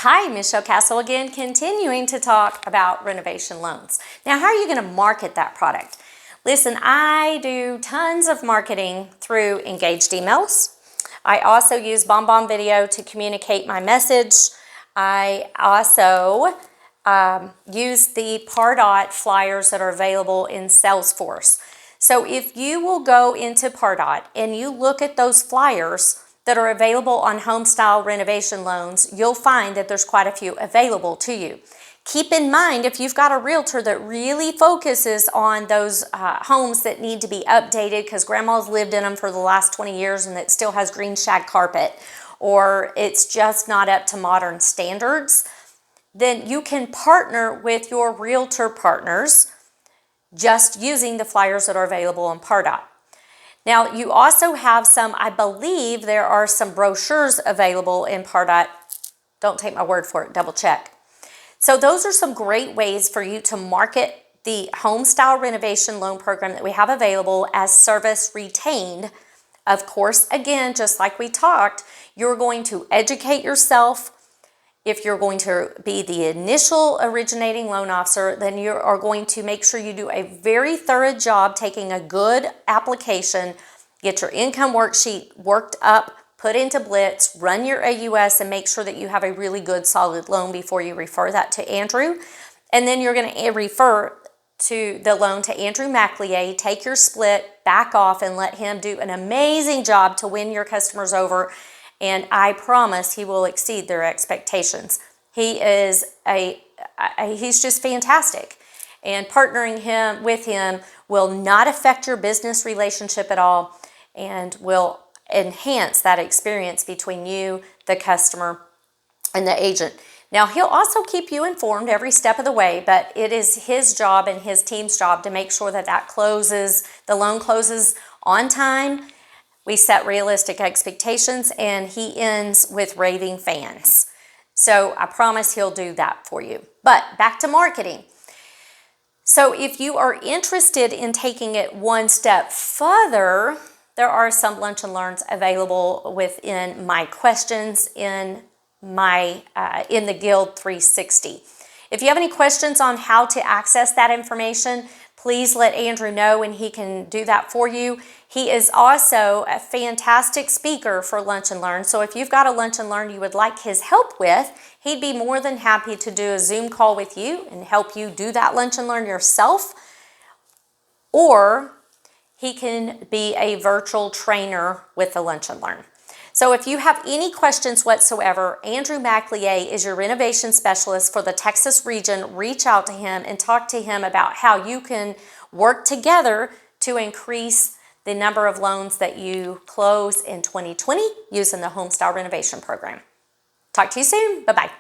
Hi, Michelle Castle again, continuing to talk about renovation loans. Now, how are you going to market that product? Listen, I do tons of marketing through engaged emails. I also use BombBomb Video to communicate my message. I also use the Pardot flyers that are available in Salesforce. So if you will go into Pardot and you look at those flyers that are available on HOMESTYLE renovation loans, you'll find that there's quite a few available to you. Keep in mind, if you've got a realtor that really focuses on those homes that need to be updated because grandma's lived in them for the last 20 years and it still has green shag carpet, or it's just not up to modern standards, then you can partner with your realtor partners just using the flyers that are available on Pardot. Now, you also have some, I believe there are some brochures available in Pardot. Don't take my word for it, double check. So those are some great ways for you to market the HOMESTYLE renovation loan program that we have available as service retained. Of course, again, just like we talked, you're going to educate yourself. If you're going to be the initial originating loan officer, then you are going to make sure you do a very thorough job taking a good application, get your income worksheet worked up, put into Blitz, run your AUS, and make sure that you have a really good solid loan before you refer that to Andrew. And then you're going to refer to the loan to Andrew McLeay, take your split, back off, and let him do an amazing job to win your customers over. And I promise he will exceed their expectations. He's just fantastic. And partnering with him will not affect your business relationship at all and will enhance that experience between you, the customer, and the agent. Now, he'll also keep you informed every step of the way, but it is his job and his team's job to make sure that the loan closes on time. We set realistic expectations, and he ends with raving fans. So I promise he'll do that for you. But back to marketing. So if you are interested in taking it one step further, there are some lunch and learns available within my questions in the Guild 360. If you have any questions on how to access that information, please let Andrew know and he can do that for you. He is also a fantastic speaker for Lunch and Learn. So if you've got a Lunch and Learn you would like his help with, he'd be more than happy to do a Zoom call with you and help you do that Lunch and Learn yourself. Or he can be a virtual trainer with the Lunch and Learn. So if you have any questions whatsoever, Andrew McLeay is your renovation specialist for the Texas region. Reach out to him and talk to him about how you can work together to increase the number of loans that you close in 2020 using the HOMESTYLE renovation program. Talk to you soon. Bye-bye.